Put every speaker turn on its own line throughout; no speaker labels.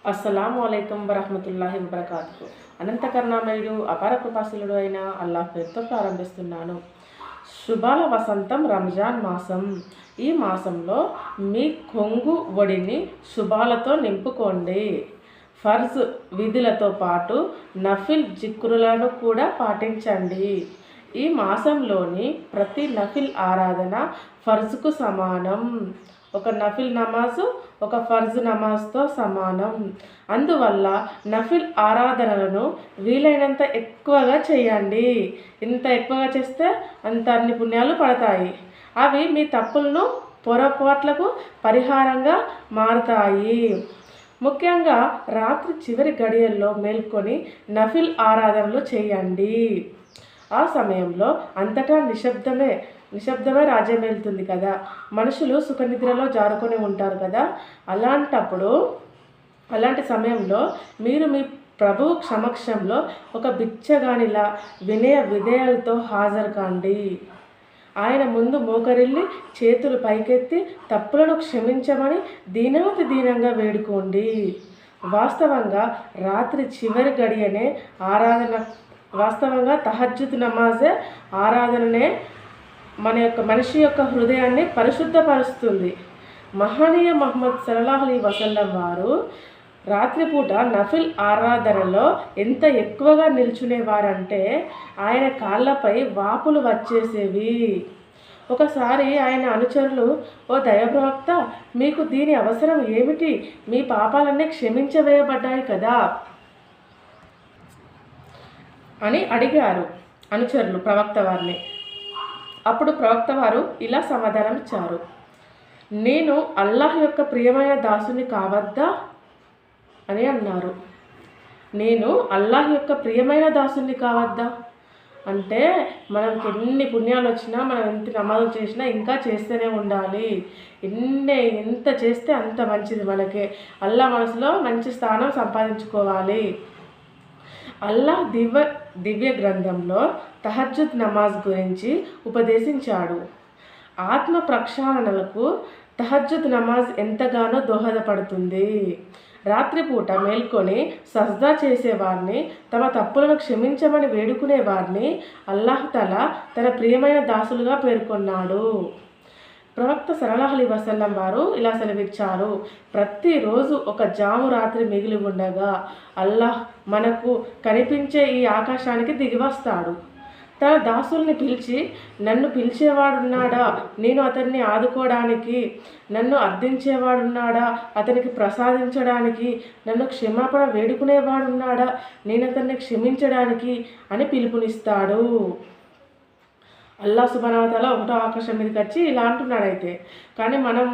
అస్సలాము అలైకుం వరహమతుల్లాహి వబర్కాతుహు. అనంత కరుణామయుడు అపార కృపాశీలుడు అయిన అల్లాహ్ పేరుతో ప్రారంభిస్తున్నాను. శుభాల వసంతం రంజాన్ మాసం. ఈ మాసంలో మీ కొంగు ఒడిని శుభాలతో నింపుకోండి. ఫర్జ్ విధులతో పాటు నఫిల్ జిక్రులను కూడా పాటించండి. ఈ మాసంలోని ప్రతి నఫిల్ ఆరాధన ఫర్జ్కు సమానం. ఒక నఫిల్ నమాజు ఒక ఫర్జ్ నమాజ్తో సమానం. అందువల్ల నఫిల్ ఆరాధనలను వీలైనంత ఎక్కువగా చేయండి. ఇంత ఎక్కువగా చేస్తే అంత అన్ని పుణ్యాలు పడతాయి. అవి మీ తప్పులను పొరపాట్లకు పరిహారంగా మారుతాయి. ముఖ్యంగా రాత్రి చివరి గడియల్లో మేల్కొని నఫిల్ ఆరాధనలు చేయండి. ఆ సమయంలో అంతటా నిశ్శబ్దమే రాజ్యమేలుతుంది కదా. మనుషులు సుఖనిద్రలో జారుకొని ఉంటారు కదా. అలాంటి సమయంలో మీరు మీ ప్రభు సమక్షంలో ఒక బిచ్చగానిలా వినయ విధేయాలతో హాజరు కాండి. ఆయన ముందు మోకరిల్లి చేతులు పైకెత్తి తప్పులను క్షమించమని దీనంగా వేడుకోండి. వాస్తవంగా రాత్రి చివరి గడియనే వాస్తవంగా తహజ్జుద్ నమాజే ఆరాధననే మనిషి యొక్క హృదయాన్ని పరిశుద్ధపరుస్తుంది. మహనీయ ముహమ్మద్ సల్లల్లాహు అలైహి వసల్లం వారు రాత్రిపూట నఫిల్ ఆరాధనలో ఎంత ఎక్కువగా నిల్చునేవారంటే ఆయన కాళ్ళపై వాపులు వచ్చేసేవి. ఒకసారి ఆయన అనుచరులు, ఓ దైవప్రవక్త, మీకు దీని అవసరం ఏమిటి? మీ పాపాలన్నీ క్షమించవేయబడ్డాయి కదా అని అడిగారు అనుచరులు ప్రవక్త వారిని. అప్పుడు ప్రవక్త వారు ఇలా సమాధానం ఇచ్చారు: నేను అల్లాహ్ యొక్క ప్రియమైన దాసుని కావద్దా అని అన్నారు. నేను అల్లాహ్ యొక్క ప్రియమైన దాసుని కావద్దా అంటే మనకి ఎన్ని పుణ్యాలు వచ్చినా, మనం ఎంత నమాజులు చేసినా ఇంకా చేస్తూనే ఉండాలి. ఎంత చేస్తే అంత మంచిది. మనకే అల్లాహ్ మనసులో మంచి స్థానం సంపాదించుకోవాలి. అల్లాహ్ దివ్య గ్రంథంలో తహజ్జుద్ నమాజ్ గురించి ఉపదేశించాడు. ఆత్మ ప్రక్షాళనలకు తహజ్జుద్ నమాజ్ ఎంతగానో దోహదపడుతుంది. రాత్రిపూట మేల్కొని సజ్దా చేసేవారిని, తమ తప్పులను క్షమించమని వేడుకునేవారిని అల్లాహ్ తఆలా తన ప్రియమైన దాసులుగా పేర్కొన్నాడు. ప్రవక్త సల్లల్లాహు అలైహి వసల్లం వారు ఇలా సెలవిచ్చారు: ప్రతిరోజు ఒక జాము రాత్రి మిగిలి ఉండగా అల్లాహ్ మనకు కనిపించే ఈ ఆకాశానికి దిగివస్తాడు. తన దాసుల్ని పిలిచి, నన్ను పిలిచేవాడున్నాడా? నేను అతన్ని ఆదుకోవడానికి. నన్ను అర్థించేవాడున్నాడా? అతనికి ప్రసాదించడానికి. నన్ను క్షమాపణ వేడుకునేవాడున్నాడా? నేను అతన్ని క్షమించడానికి అని పిలుపునిస్తాడు. అల్లాహ్ సుబ్హానహు వ తఆలా ఒకటో ఆకాశం మీదకి వచ్చి ఇలా అంటున్నాడైతే. కానీ మనం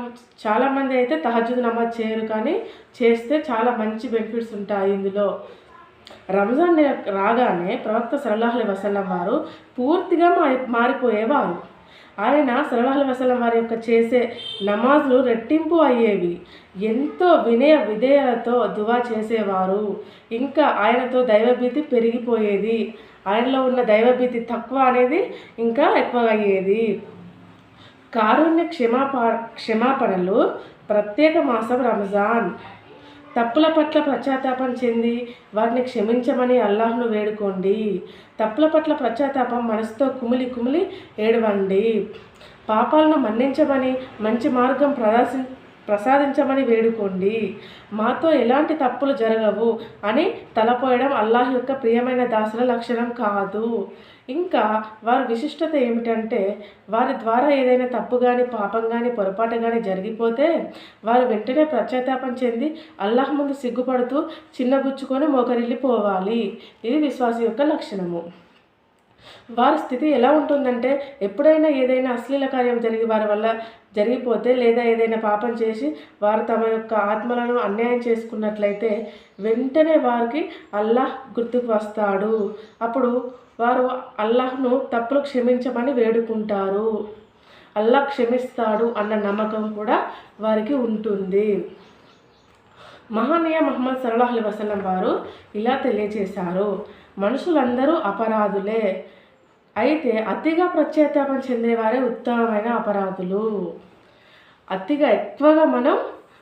చాలామంది అయితే తహజ్జుద్ నమాజ్ చేయరు, కానీ చేస్తే చాలా మంచి బెనిఫిట్స్ ఉంటాయి ఇందులో. రంజాన్ రాగానే ప్రవక్త సల్లల్లాహు అలైహి వసల్లం వారు పూర్తిగా మారిపోయేవారు. ఆయన సల్లల్లాహు అలైహి వసల్లం వారి యొక్క చేసే నమాజులు రెట్టింపు అయ్యేవి. ఎంతో వినయ విధేయలతో దువా చేసేవారు. ఇంకా ఆయనతో దైవభీతి పెరిగిపోయేది. ఆయనలో ఉన్న దైవభీతి తక్కువ అనేది ఇంకా ఎక్కువగా అయ్యేది. కారుణ్య క్షమాపణలు ప్రత్యేక మాసం రంజాన్. తప్పుల పట్ల పశ్చాత్తాపం చెంది వాటిని క్షమించమని అల్లాహ్ను వేడుకోండి. తప్పుల పట్ల పశ్చాత్తాపం మనసుతో కుమిలి ఏడవండి. పాపాలను మన్నించమని, మంచి మార్గం ప్రసాదించమని వేడుకోండి. మాతో ఎలాంటి తప్పులు జరగవు అని తలపోయడం అల్లాహ్ యొక్క ప్రియమైన దాసుల లక్షణం కాదు. ఇంకా వారి విశిష్టత ఏమిటంటే, వారి ద్వారా ఏదైనా తప్పు కానీ, పాపం కానీ, పొరపాటు కానీ జరిగిపోతే వారు వెంటనే పశ్చాత్తాపం చెంది అల్లాహ్ ముందు సిగ్గుపడుతూ చిన్నబుచ్చుకొని మోకరిల్లిపోవాలి. ఇది విశ్వాసి యొక్క లక్షణము. వారి స్థితి ఎలా ఉంటుందంటే, ఎప్పుడైనా ఏదైనా అశ్లీల కార్యం వారి వల్ల జరిగిపోతే, లేదా ఏదైనా పాపం చేసి వారు తమ యొక్క ఆత్మలను అన్యాయం చేసుకున్నట్లయితే వెంటనే వారికి అల్లాహ్ గుర్తుకు వస్తాడు. అప్పుడు వారు అల్లాహ్ను తప్పులు క్షమించమని వేడుకుంటారు. అల్లాహ్ క్షమిస్తాడు అన్న నమ్మకం కూడా వారికి ఉంటుంది. మహనీయ ముహమ్మద్ సల్లల్లాహు అలైహి వసల్లం వారు ఇలా తెలియజేశారు: మనుషులందరూ అపరాధులే, అయితే అతిగా పశ్చాత్తాపం చెందేవారే ఉత్తమమైన అపరాధులు. అతిగా ఎక్కువగా మనం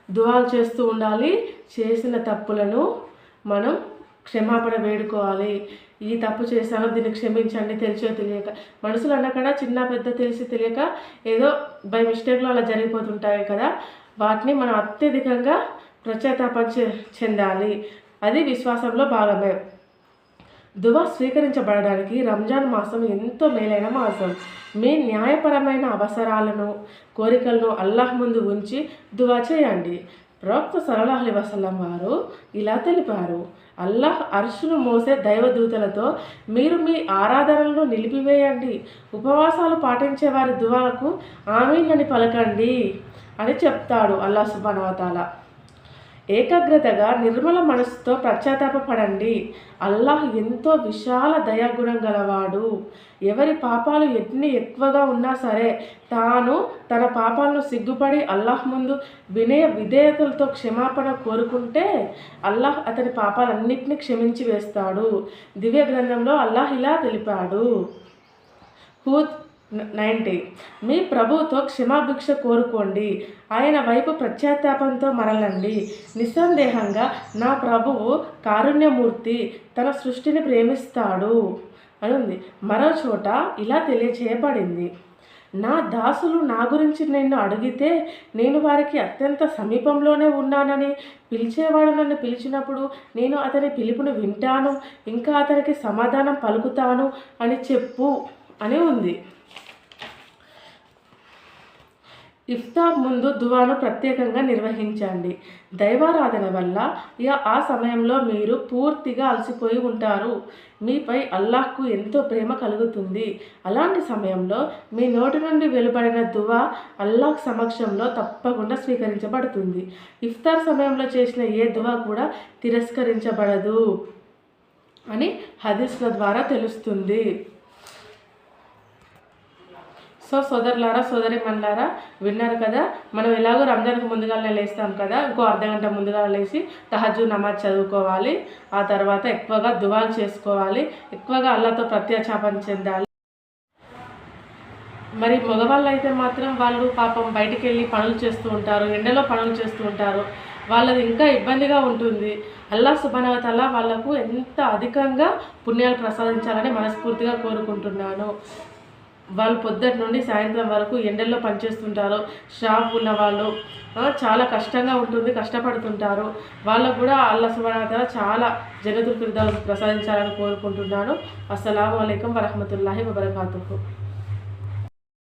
దువాలు చేస్తూ ఉండాలి. చేసిన తప్పులను మనం క్షమాపణ వేడుకోవాలి. ఈ తప్పు చేశాను, దీన్ని క్షమించండి, తెలిసో తెలియక. మనుషులు అన్నకడ చిన్న పెద్ద తెలిసి తెలియక ఏదో బై మిస్టేక్లో అలా జరిగిపోతుంటాయి కదా, వాటిని మనం అత్యధికంగా పశ్చాత్తాపం చెందాలి. అది విశ్వాసంలో భాగమే. దువా స్వీకరించబడడానికి రంజాన్ మాసం ఎంతో మేలైన మాసం. మీ న్యాయపరమైన అవసరాలను, కోరికలను అల్లాహ్ ముందు ఉంచి దువా చేయండి. ప్రవక్త సల్లల్లాహు అలైహి వసల్లం వారు ఇలా తెలిపారు, అల్లాహ్ అర్షును మోసే దైవదూతలతో మీరు మీ ఆరాధనలను నిలిపివేయండి. ఉపవాసాలు పాటించే వారి దువాలకు ఆమీన్ అని పలకండి అని చెప్తాడు అల్లాహ్ సుబ్హానహు వ తఆలా. ఏకాగ్రతగా నిర్మల మనసుతో పశ్చాత్తాపపడండి. అల్లాహ్ ఎంతో విశాల దయాగుణం గలవాడు. ఎవరి పాపాలు ఎన్ని ఎక్కువగా ఉన్నా సరే తాను తన పాపాలను సిగ్గుపడి అల్లాహ్ ముందు వినయ విధేయతలతో క్షమాపణ కోరుకుంటే అల్లాహ్ అతని పాపాలన్నింటినీ క్షమించి వేస్తాడు. దివ్య గ్రంథంలో అల్లాహ్ ఇలా తెలిపాడు, హూద్ 90, మీ ప్రభువుతో క్షమాభిక్ష కోరుకోండి, ఆయన వైపు పశ్చాత్తాపంతో మరలండి. నిస్సందేహంగా నా ప్రభువు కారుణ్యమూర్తి, తన సృష్టిని ప్రేమిస్తాడు అని ఉంది. మరో చోట ఇలా తెలియచేయబడింది, నా దాసులు నా గురించి నిన్ను అడిగితే నేను వారికి అత్యంత సమీపంలోనే ఉన్నానని, పిలిచేవాడు నన్ను పిలిచినప్పుడు నేను అతని పిలుపును వింటాను, ఇంకా అతనికి సమాధానం పలుకుతాను అని చెప్పు అని ఉంది. ఇఫ్తార్ ముందు దువాను ప్రత్యేకంగా నిర్వహించండి. దైవారాధన వల్ల ఆ సమయంలో మీరు పూర్తిగా అలసిపోయి ఉంటారు. మీపై అల్లాహ్కు ఎంతో ప్రేమ కలుగుతుంది. అలాంటి సమయంలో మీ నోటి నుండి వెలువడిన దువా అల్లాహ్ సమక్షంలో తప్పకుండా స్వీకరించబడుతుంది. ఇఫ్తార్ సమయంలో చేసిన ఏ దువా కూడా తిరస్కరించబడదు అని హదీస్ల ద్వారా తెలుస్తుంది. సో సోదరులారా, సోదరిమణులారా, విన్నారు కదా, మనం ఎలాగో రంజాన్కి ముందుగానే లేస్తాం కదా, ఇంకో అర్ధగంట ముందుగా లేచి తహజ్జుద్ నమాజ్ చదువుకోవాలి. ఆ తర్వాత ఎక్కువగా దువాలు చేసుకోవాలి, ఎక్కువగా అల్లాహ్తో పశ్చాత్తాపం చెందాలి. మరి మగవాళ్ళు అయితే మాత్రం వాళ్ళు పాపం బయటికి వెళ్ళి పనులు చేస్తూ ఉంటారు, ఎండలో పనులు చేస్తూ ఉంటారు, వాళ్ళది ఇంకా ఇబ్బందిగా ఉంటుంది. అల్లాహ్ సుబ్హానహు వ తఆలా వాళ్ళకు ఎంత అధికంగా పుణ్యాలు ప్రసాదించాలని మనస్ఫూర్తిగా కోరుకుంటున్నాను. వాళ్ళు పొద్దుటి నుండి సాయంత్రం వరకు ఎండల్లో పనిచేస్తుంటారు. షాప్ ఉన్న వాళ్ళు చాలా కష్టంగా ఉంటుంది, కష్టపడుతుంటారు. వాళ్ళకు కూడా అల్లాహ్ సుబ్హానహు వ తఆలా చాలా జన్నతుల్ ఫిర్దౌస్ ప్రసాదించాలని కోరుకుంటున్నాను. అస్సలాము అలైకుం వరహ్మతుల్లాహి వబరకాతుహు.